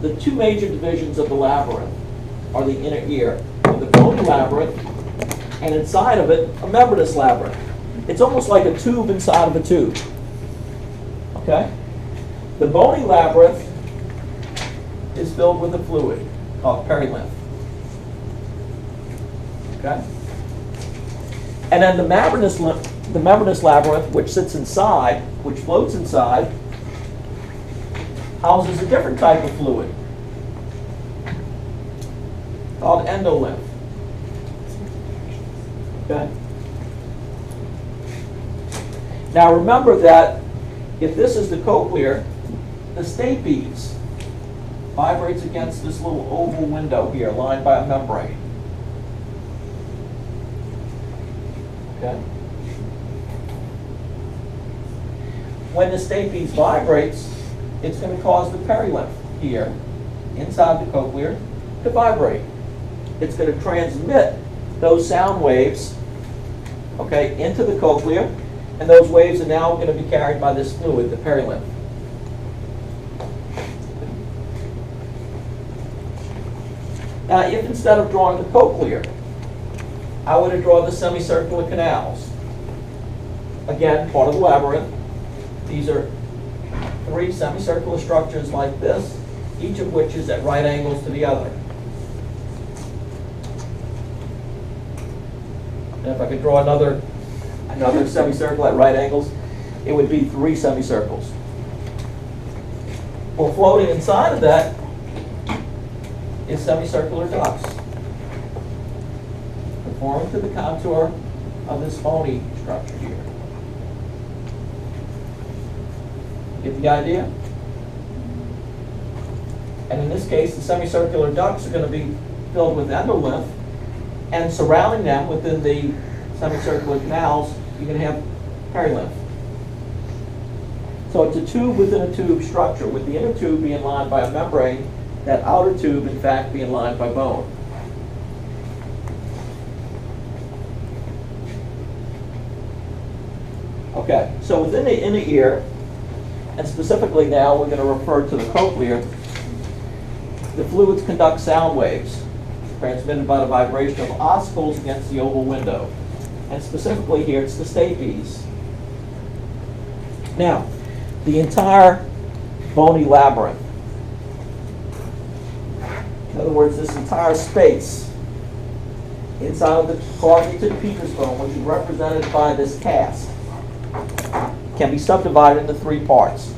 the two major divisions of the labyrinth are the inner ear, the bony labyrinth, and inside of it, a membranous labyrinth. It's almost like a tube inside of a tube. Okay? The bony labyrinth is filled with a fluid called perilymph. Okay? And then the membranous labyrinth, which sits inside, which floats inside, houses a different type of fluid called endolymph. Okay? Now remember that if this is the cochlear, the stapes vibrates against this little oval window here lined by a membrane. Okay? When the stapes vibrates, it's going to cause the perilymph here, inside the cochlear, to vibrate. It's going to transmit those sound waves, okay, into the cochlea, and those waves are now going to be carried by this fluid, the perilymph. Now, if instead of drawing the cochlear, I were to draw the semicircular canals, again, part of the labyrinth, these are three semicircular structures like this, each of which is at right angles to the other. And if I could draw another semicircle at right angles, it would be three semicircles. Well, floating inside of that is semicircular ducts, conforming to the contour of this bony structure here. Get the idea? And in this case, the semicircular ducts are going to be filled with endolymph, and surrounding them within the semicircular canals, you can have perilymph. So it's a tube within a tube structure, with the inner tube being lined by a membrane, that outer tube, in fact, being lined by bone. Okay, so within the inner ear, and specifically now we're going to refer to the cochlear, the fluids conduct sound waves transmitted by the vibration of ossicles against the oval window. And specifically here, it's the stapes. Now, the entire bony labyrinth, in other words, this entire space inside of the causative Peters bone, which is represented by this cast, can be subdivided into three parts.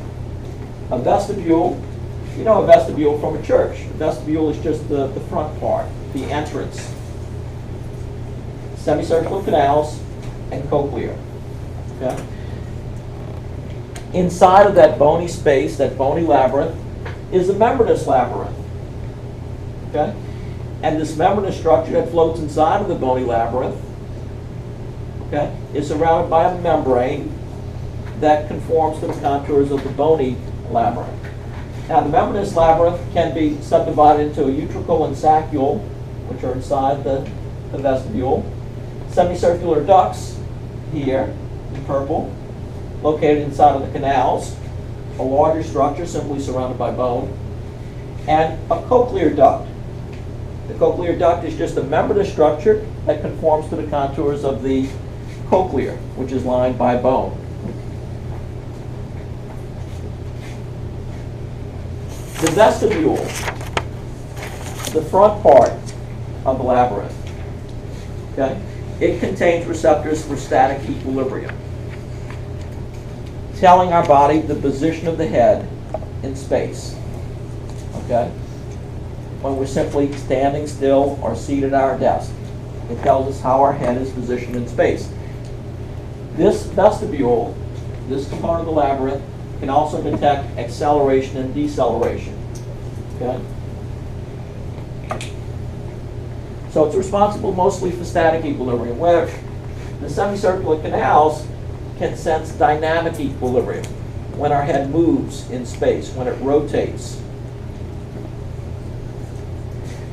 A vestibule, you know a vestibule from a church. A vestibule is just the front part, the entrance. Semicircular canals and cochlear. Okay? Inside of that bony space, that bony labyrinth, is a membranous labyrinth. Okay? And this membranous structure that floats inside of the bony labyrinth, okay, is surrounded by a membrane that conforms to the contours of the bony labyrinth. Now, the membranous labyrinth can be subdivided into a utricle and saccule, which are inside the vestibule. Semicircular ducts here in purple, located inside of the canals, a larger structure simply surrounded by bone, and a cochlear duct. The cochlear duct is just a membranous structure that conforms to the contours of the cochlear, which is lined by bone. The vestibule, the front part of the labyrinth, okay, it contains receptors for static equilibrium, telling our body the position of the head in space. Okay? When we're simply standing still or seated at our desk, it tells us how our head is positioned in space. This vestibule, this component of the labyrinth, can also detect acceleration and deceleration. Okay? So it's responsible mostly for static equilibrium, where the semicircular canals can sense dynamic equilibrium, when our head moves in space, when it rotates.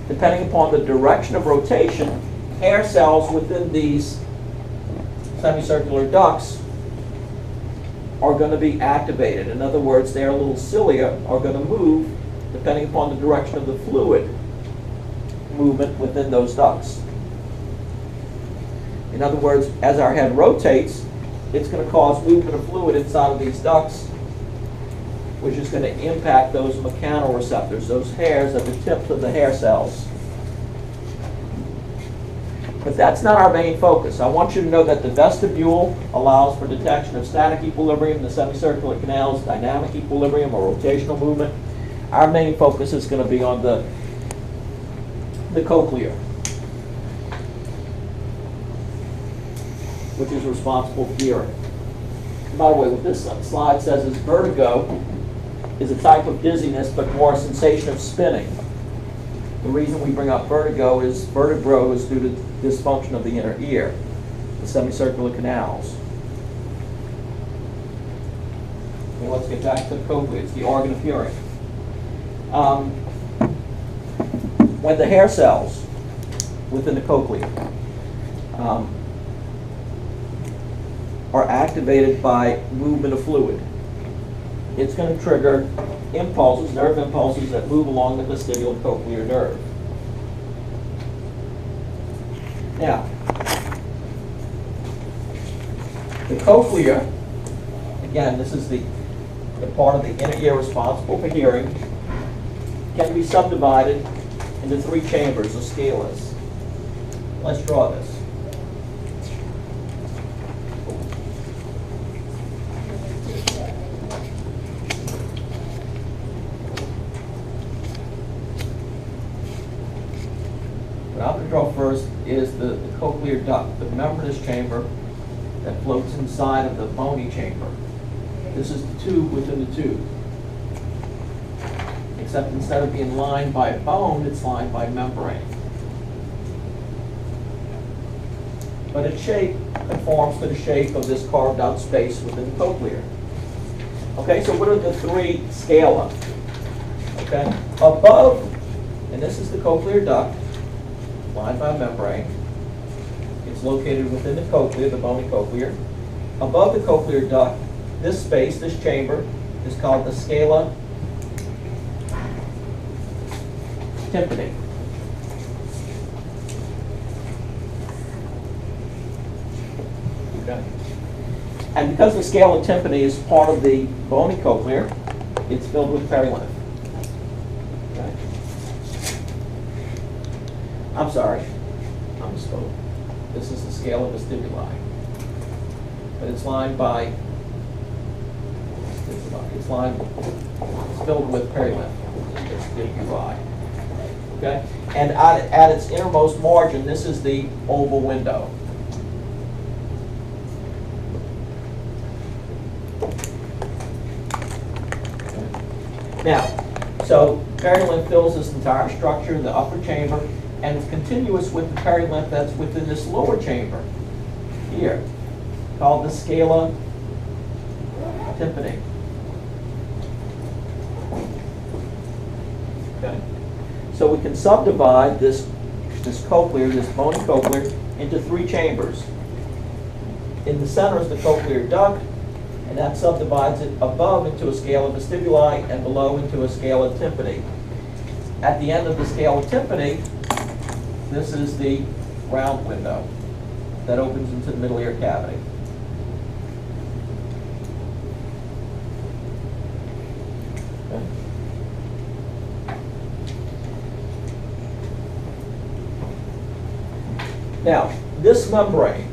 Depending upon the direction of rotation, hair cells within these semicircular ducts are going to be activated. In other words, their little cilia are going to move depending upon the direction of the fluid movement within those ducts. In other words, as our head rotates, it's going to cause movement of fluid inside of these ducts, which is going to impact those mechanoreceptors, those hairs at the tips of the hair cells. But that's not our main focus. I want you to know that the vestibule allows for detection of static equilibrium, the semicircular canals, dynamic equilibrium or rotational movement. Our main focus is going to be on the cochlea, which is responsible for hearing. By the way, what this slide says is vertigo is a type of dizziness, but more a sensation of spinning. The reason we bring up vertigo is vertebro is due to dysfunction of the inner ear, the semicircular canals. Okay, let's get back to the cochlea. It's the organ of hearing. When the hair cells within the cochlea are activated by movement of fluid, it's going to trigger impulses, nerve impulses that move along the vestibulocochlear nerve. Now, the cochlea, again, this is the part of the inner ear responsible for hearing, can be subdivided into three chambers, or scalas. Let's draw this. What I'm going to draw first is the cochlear duct, the membranous chamber that floats inside of the bony chamber. This is the tube within the tube. Except instead of being lined by bone, it's lined by membrane. But its shape conforms to the shape of this carved out space within the cochlea. Okay, so what are the three scala? Okay, above, and this is the cochlear duct, lined by membrane. It's located within the cochlea, the bony cochlear. Above the cochlear duct, this space, this chamber, is called the scala tympani. Okay. And because the scala tympani is part of the bony cochlear, it's filled with perilymph. Okay. I'm sorry, I misspoke. This is the scala vestibuli. But it's lined by, it's filled with perilymph, vestibuli. Okay? And at its innermost margin, this is the oval window. Okay. Now, so perilymph fills this entire structure, the upper chamber, and it's continuous with the perilymph that's within this lower chamber here, called the scala tympani. Okay. So we can subdivide this cochlear, this bony cochlear, into three chambers. In the center is the cochlear duct, and that subdivides it above into a scala vestibuli and below into a scala tympani. At the end of the scala tympani, this is the round window that opens into the middle ear cavity. Okay. Now, this membrane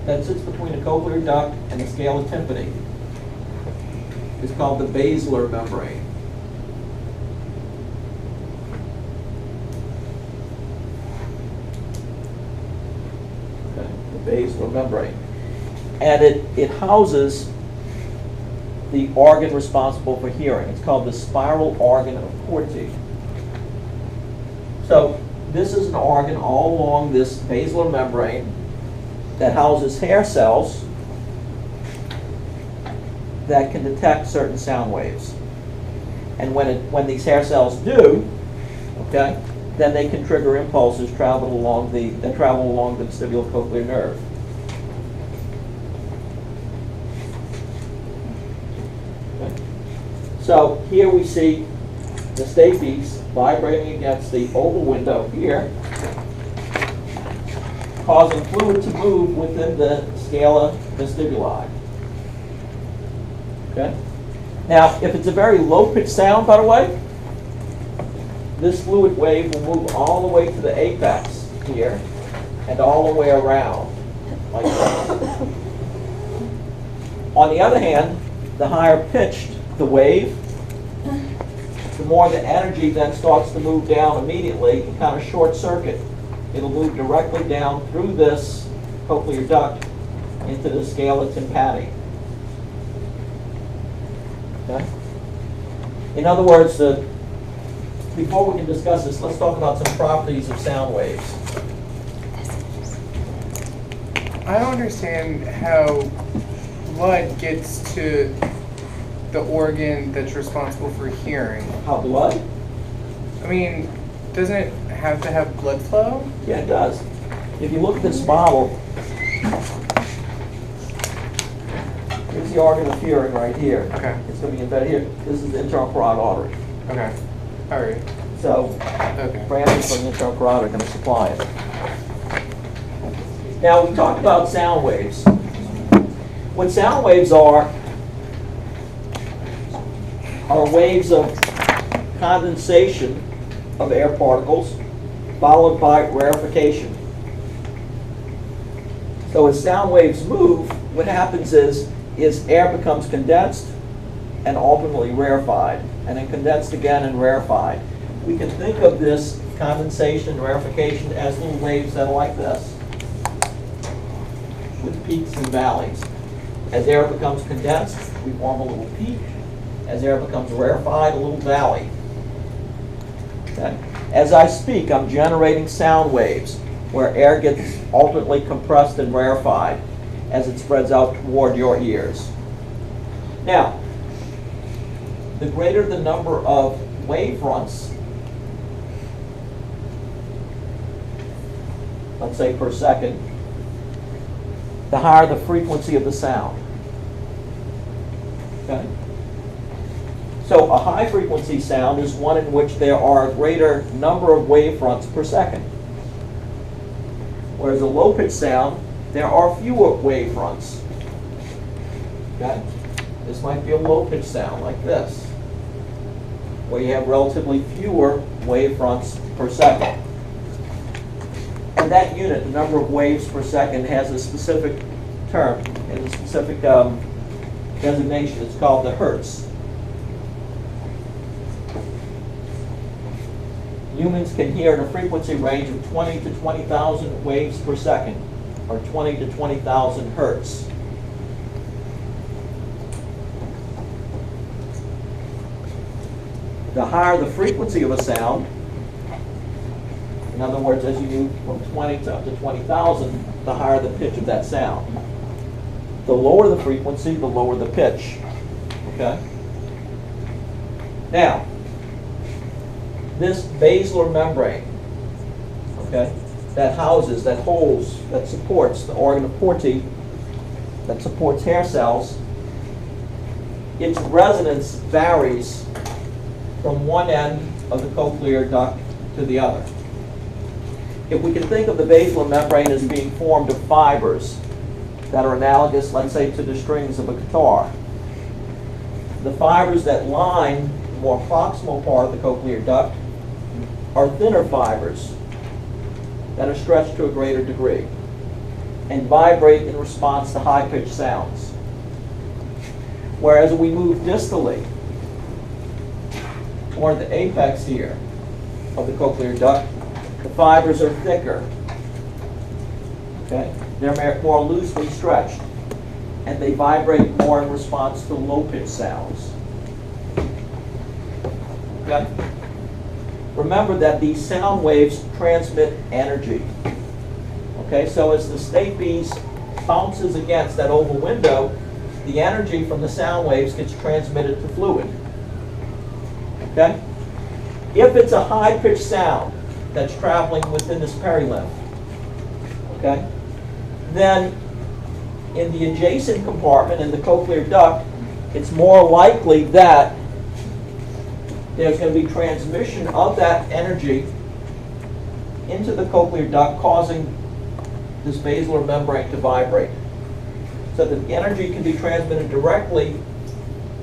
that sits between the cochlear duct and the scala tympani is called the basilar membrane. Okay, the basilar membrane. And it houses the organ responsible for hearing. It's called the spiral organ of Corti. So, this is an organ all along this basilar membrane that houses hair cells that can detect certain sound waves. And when these hair cells do, okay, then they can trigger impulses that travel along the vestibulocochlear nerve. Okay. So here we see the stapes vibrating against the oval window here, causing fluid to move within the scala vestibuli. Okay? Now, if it's a very low-pitched sound, by the way, this fluid wave will move all the way to the apex here and all the way around, like that. On the other hand, the higher pitched the wave, the more the energy then starts to move down immediately and kind of short circuit. It'll move directly down through this cochlear duct into the scala tympani. Okay? In other words, before we can discuss this, let's talk about some properties of sound waves. I don't understand how blood gets to the organ that's responsible for hearing. How blood? I mean, doesn't it have to have blood flow? Yeah, it does. If you look at this model, here's the organ of hearing right here. Okay. It's going to be embedded here. This is the internal carotid artery. Okay. All right. So, Okay. branches from the internal carotid are going to supply it. Now, we talked about sound waves. What sound waves are waves of condensation of air particles followed by rarefaction. So as sound waves move, what happens is air becomes condensed and ultimately rarefied, and then condensed again and rarefied. We can think of this condensation and rarefaction as little waves that are like this, with peaks and valleys. As air becomes condensed, we form a little peak. As air becomes rarefied, a little valley. Okay? As I speak, I'm generating sound waves where air gets ultimately compressed and rarefied as it spreads out toward your ears. Now, the greater the number of wave fronts, let's say per second, the higher the frequency of the sound. Okay? So a high frequency sound is one in which there are a greater number of wave fronts per second. Whereas a low pitch sound, there are fewer wave fronts. Okay? This might be a low pitch sound like this, where you have relatively fewer wave fronts per second. And that unit, the number of waves per second, has a specific term and a specific designation. It's called the hertz. Humans can hear at a frequency range of 20 to 20,000 waves per second, or 20 to 20,000 hertz. The higher the frequency of a sound, in other words, as you move from 20 to up to 20,000, the higher the pitch of that sound. The lower the frequency, the lower the pitch. Okay? Now, this basilar membrane, okay, that houses, that holds, that supports the organ of Porti, that supports hair cells, its resonance varies from one end of the cochlear duct to the other. If we can think of the basilar membrane as being formed of fibers that are analogous, let's say, to the strings of a guitar, the fibers that line the more proximal part of the cochlear duct are thinner fibers that are stretched to a greater degree and vibrate in response to high-pitched sounds. Whereas we move distally toward the apex here of the cochlear duct, the fibers are thicker. Okay? They're more loosely stretched, and they vibrate more in response to low-pitched sounds. Okay? Remember that these sound waves transmit energy. Okay, so as the stapes bounces against that oval window, the energy from the sound waves gets transmitted to fluid. Okay? If it's a high-pitched sound that's traveling within this perilymph, okay, then in the adjacent compartment in the cochlear duct, it's more likely that there's going to be transmission of that energy into the cochlear duct, causing this basilar membrane to vibrate. So that the energy can be transmitted directly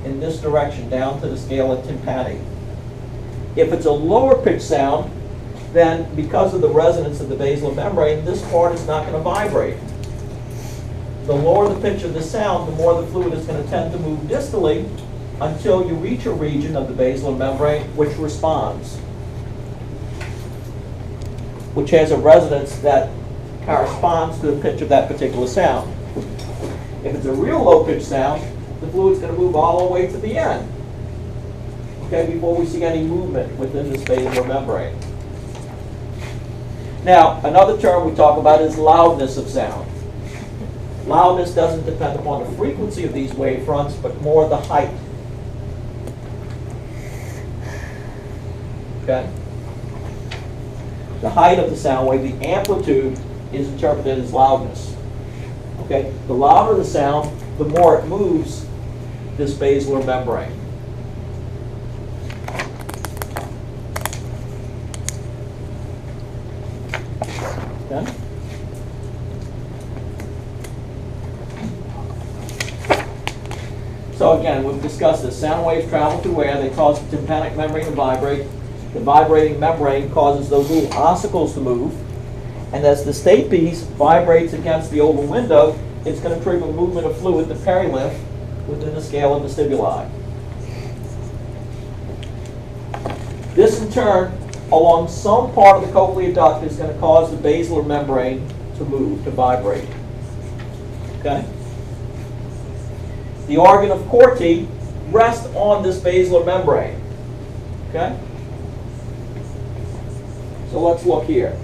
in this direction down to the scala tympani. If it's a lower pitch sound, then because of the resonance of the basilar membrane, this part is not going to vibrate. The lower the pitch of the sound, the more the fluid is going to tend to move distally until you reach a region of the basilar membrane which responds, which has a resonance that corresponds to the pitch of that particular sound. If it's a real low pitch sound, the fluid's going to move all the way to the end, okay, before we see any movement within this basilar membrane. Now, another term we talk about is loudness of sound. Loudness doesn't depend upon the frequency of these wave fronts, but more the height. Okay? The height of the sound wave, the amplitude, is interpreted as loudness. Okay? The louder the sound, the more it moves this basilar membrane. Okay? So again, we've discussed this. Sound waves travel through air. They cause the tympanic membrane to vibrate. The vibrating membrane causes those little ossicles to move. And as the stapes vibrates against the oval window, it's going to trigger movement of fluid, the perilymph, within the scala vestibuli. This in turn, along some part of the cochlear duct, is going to cause the basilar membrane to move, to vibrate. Okay? The organ of Corti rests on this basilar membrane. Okay? So let's look here.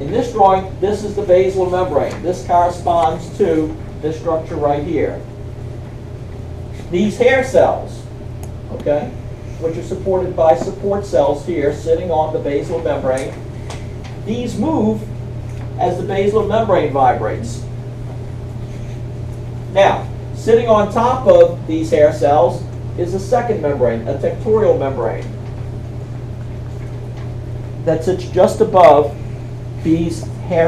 In this drawing, this is the basilar membrane. This corresponds to this structure right here. These hair cells, okay, which are supported by support cells here sitting on the basilar membrane, these move as the basilar membrane vibrates. Now, sitting on top of these hair cells is a second membrane, a tectorial membrane, that sits just above these hair cells.